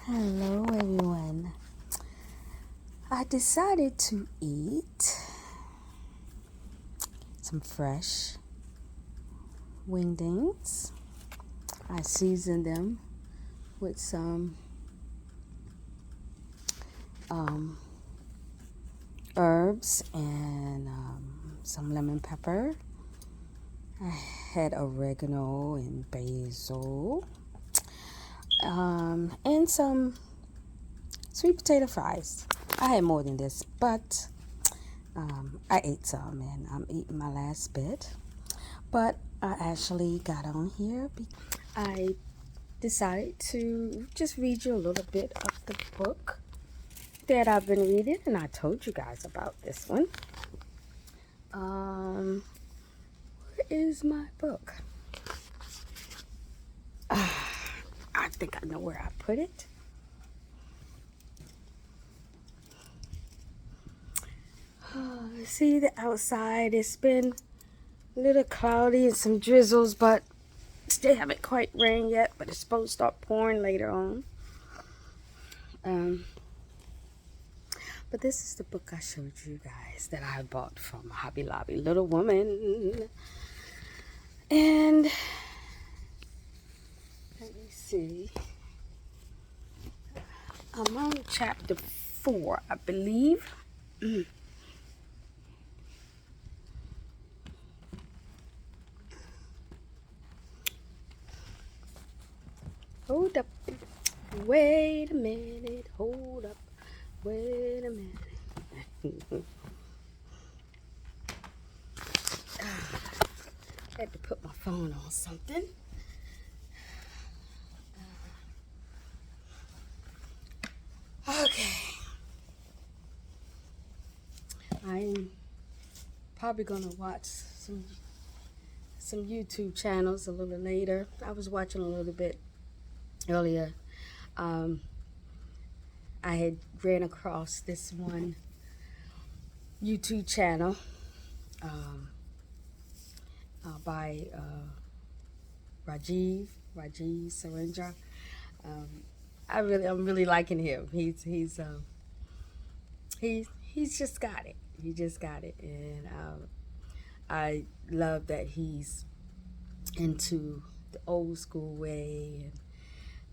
Hello, everyone. I decided to eat some fresh wingdings. I seasoned them with some herbs and some lemon pepper. I had oregano and basil, and some sweet potato fries. I had more than this, but I ate some and I'm eating my last bit. But I actually got on here. I decided to just read you a little bit of the book that I've been reading, and I told you guys about this one. Where is my book? I think I know where I put it. See, the outside, it's been a little cloudy and some drizzles, but still haven't quite rained yet, but it's supposed to start pouring later on. But this is the book I showed you guys that I bought from Hobby Lobby, Little Woman. And let me see. I'm on chapter 4, I believe. Hold up. Wait a minute. Hold up. Wait a minute. Had to put my phone on something. Okay. I'm probably gonna watch some YouTube channels a little later. I was watching a little bit earlier. I had ran across this one YouTube channel by Rajiv Sarendra. I'm really liking him. He's just got it. He just got it, and I love that he's into the old school way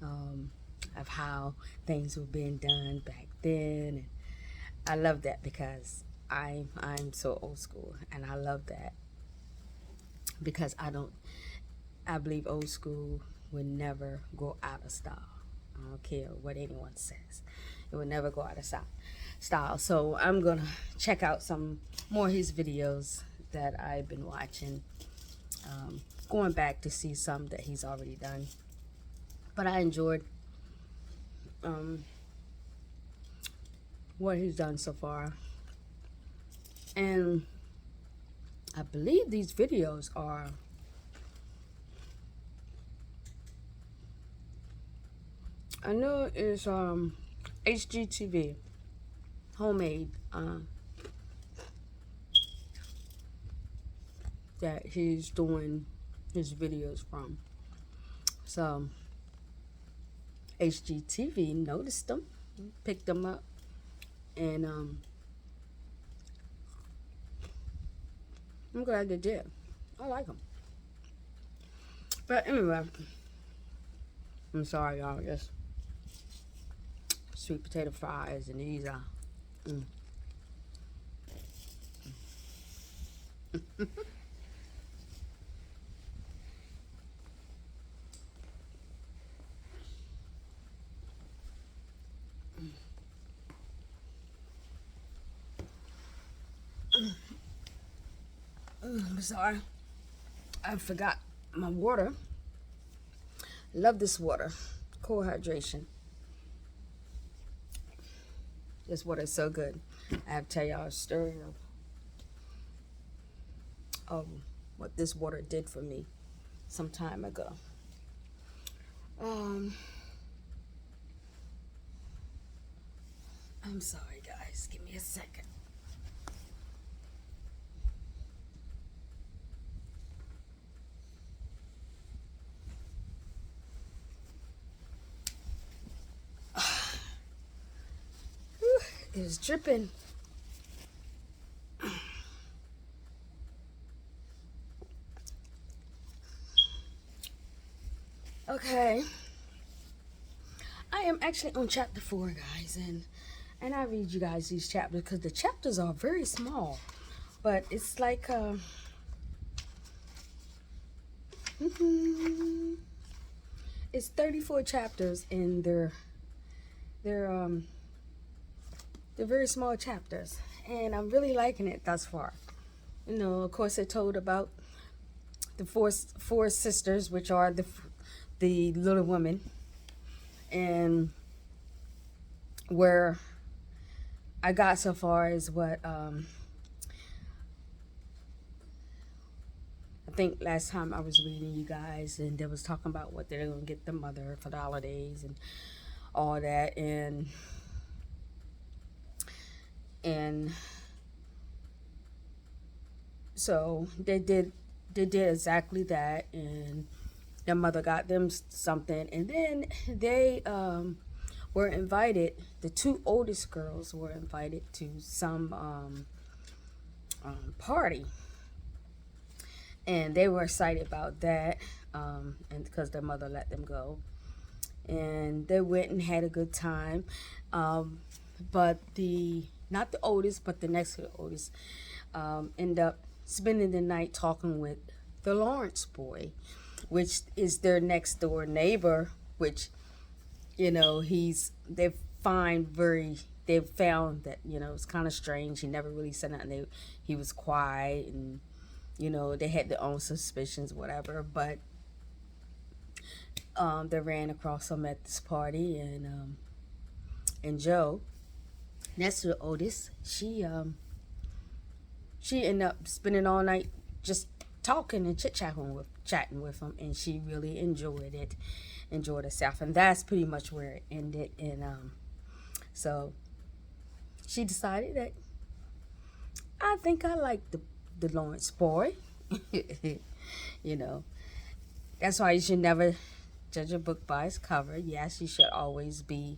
and of how things were being done back then. And I love that because I'm so old school, and I love that because I believe old school will never go out of style. I don't care what anyone says. It will never go out of style. So I'm going to check out some more of his videos that I've been watching. Going back to see some that he's already done. But I enjoyed what he's done so far. And I believe these videos are I know it's HGTV, homemade, that he's doing his videos from. So HGTV noticed them, picked them up, and I'm glad they did. I like them. But anyway, I'm sorry, y'all. Just sweet potato fries, and these are. I'm sorry. I forgot my water. Love this water. Cold hydration. This water is so good. I have to tell y'all a story of what this water did for me some time ago. I'm sorry, guys. Give me a second. is dripping. Okay. I am actually on chapter 4, guys, and I read you guys these chapters because the chapters are very small, but it's like it's 34 chapters, and they're they're very small chapters, and I'm really liking it thus far. You know, of course, it told about the four sisters, which are the little women, and where I got so far is what I think last time I was reading you guys, and they was talking about what they're gonna get the mother for the holidays and all that, and so they did exactly that, and their mother got them something, and then they were invited. The two oldest girls were invited to some party, and they were excited about that, and because their mother let them go, and they went and had a good time. But the not the oldest, but the next to the oldest, end up spending the night talking with the Lawrence boy, which is their next door neighbor. Which, you know, they found that, you know, it's kind of strange. He never really said nothing. He was quiet, and you know, they had their own suspicions, whatever. But they ran across him at this party, and Joe, that's the oldest. She ended up spending all night just talking and chatting with him, and she really enjoyed herself, and that's pretty much where it ended. And so she decided that I think I like the Lawrence boy. You know, that's why you should never judge a book by its cover. Yes, you should always be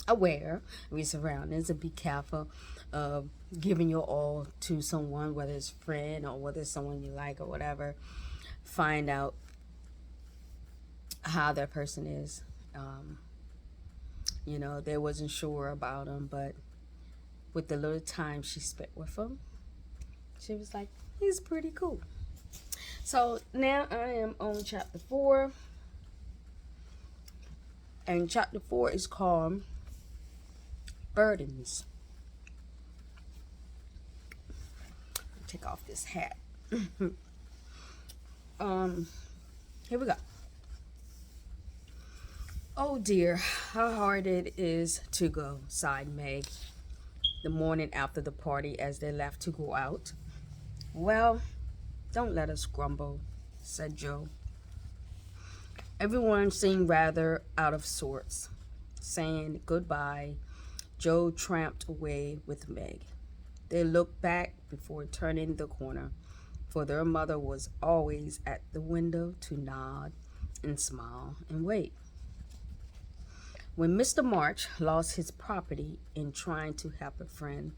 aware of your surroundings and be careful of giving your all to someone, whether it's a friend or whether it's someone you like or whatever. Find out how that person is. You know, they wasn't sure about him, but with the little time she spent with him, she was like, he's pretty cool. So now I am on chapter 4, and chapter 4 is called Burdens. Take off this hat. Here we go. Oh dear, how hard it is to go, sighed Meg, the morning after the party as they left to go out. Well, don't let us grumble, said Joe. Everyone seemed rather out of sorts. Saying goodbye, Joe tramped away with Meg. They looked back before turning the corner, for their mother was always at the window to nod and smile and wait. When Mr. March lost his property in trying to help a friend,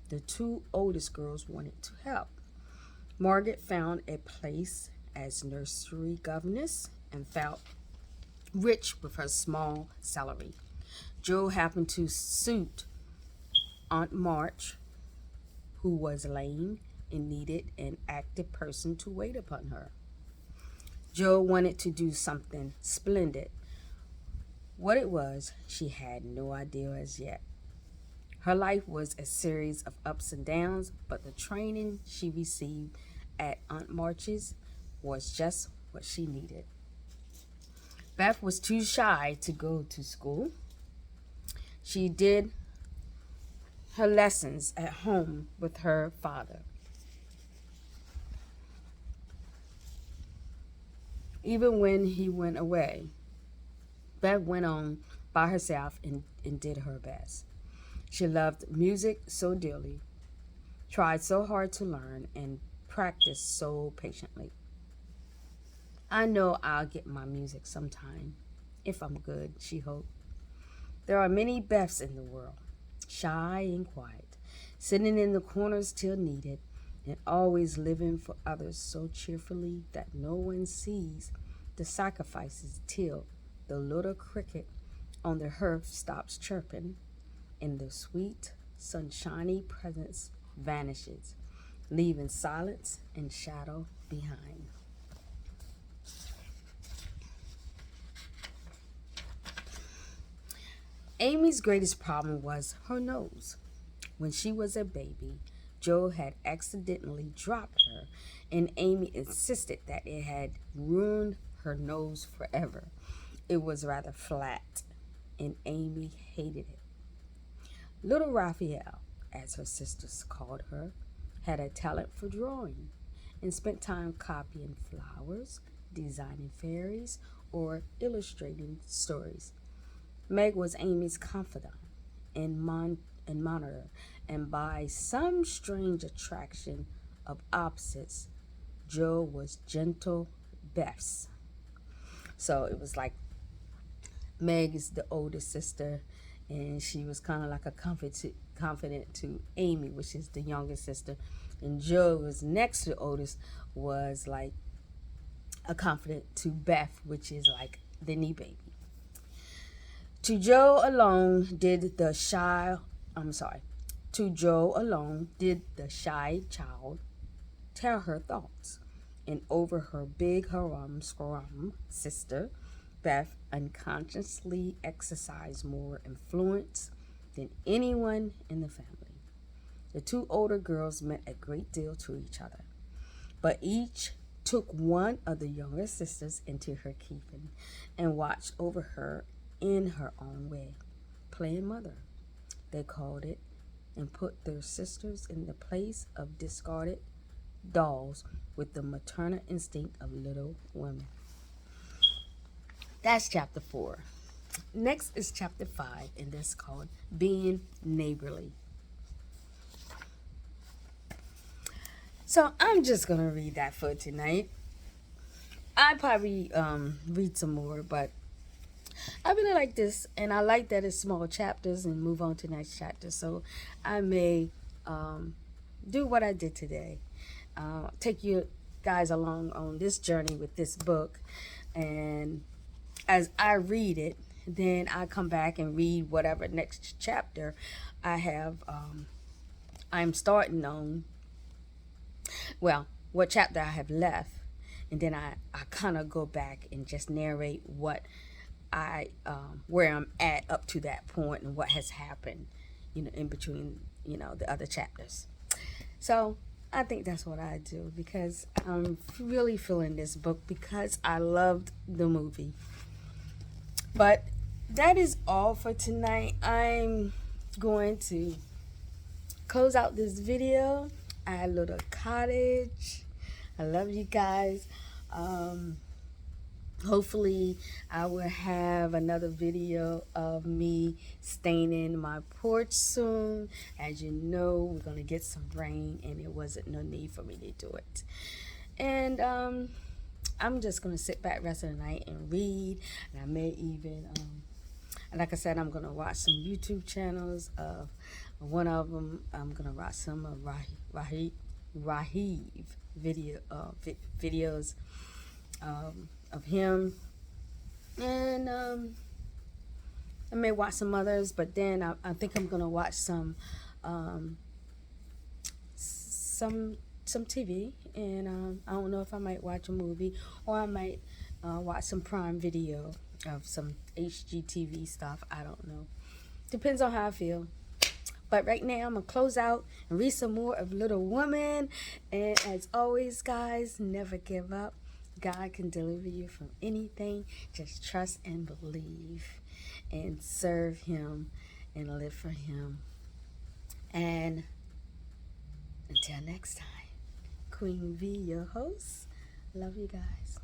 the two oldest girls wanted to help. Margaret found a place as nursery governess and felt rich with her small salary. Joe happened to suit Aunt March, who was lame and needed an active person to wait upon her. Joe wanted to do something splendid. What it was, she had no idea as yet. Her life was a series of ups and downs, but the training she received at Aunt March's was just what she needed. Beth was too shy to go to school. She did her lessons at home with her father. Even when he went away, Beth went on by herself and did her best. She loved music so dearly, tried so hard to learn, and practiced so patiently. I know I'll get my music sometime, if I'm good, she hoped. There are many Beths in the world. shy and quiet, sitting in the corners till needed, and always living for others so cheerfully that no one sees the sacrifices till the little cricket on the hearth stops chirping, and the sweet, sunshiny presence vanishes, leaving silence and shadow behind. Amy's greatest problem was her nose. When she was a baby, Joe had accidentally dropped her, and Amy insisted that it had ruined her nose forever. It was rather flat, and Amy hated it. Little Raphael, as her sisters called her, had a talent for drawing and spent time copying flowers, designing fairies, or illustrating stories. Meg was Amy's confidant and monitor, and by some strange attraction of opposites, Joe was gentle Beth's. So it was like Meg is the oldest sister, and she was kind of like a confidant to Amy, which is the youngest sister. And Joe was next to the oldest, was like a confidant to Beth, which is like the knee baby. To Joe alone did the shy child tell her thoughts, and over her big harum sister, Beth unconsciously exercised more influence than anyone in the family. The two older girls meant a great deal to each other, but each took one of the younger sisters into her keeping and watched over her in her own way, playing mother, they called it, and put their sisters in the place of discarded dolls with the maternal instinct of little women. That's chapter 4. Next is chapter 5, and that's called Being Neighborly. So I'm just going to read that for tonight. I probably read some more, but I really like this, and I like that it's small chapters and move on to the next chapter. So I may do what I did today. Take you guys along on this journey with this book, and as I read it, then I come back and read whatever next chapter I have. I'm starting on, well, what chapter I have left, and then I kind of go back and just narrate what where I'm at up to that point and what has happened, in between, the other chapters. So I think that's what I do, because I'm really feeling this book because I loved the movie. But that is all for tonight. I'm going to close out this video at Little Cottage. I love you guys. Hopefully I will have another video of me staining my porch soon. As you know, we're going to get some rain, and it wasn't no need for me to do it. And I'm just going to sit back rest of the night and read. And I may even, like I said, I'm going to watch some YouTube channels. One of them, I'm going to watch some of Rahiv videos of him, and I may watch some others, but then I think I'm gonna watch some TV, and I don't know if I might watch a movie, or I might watch some Prime Video of some HGTV stuff. I don't know, depends on how I feel. But right now, I'm going to close out and read some more of Little Woman. And as always, guys, never give up. God can deliver you from anything. Just trust and believe and serve Him and live for Him. And until next time, Queen V, your host. Love you guys.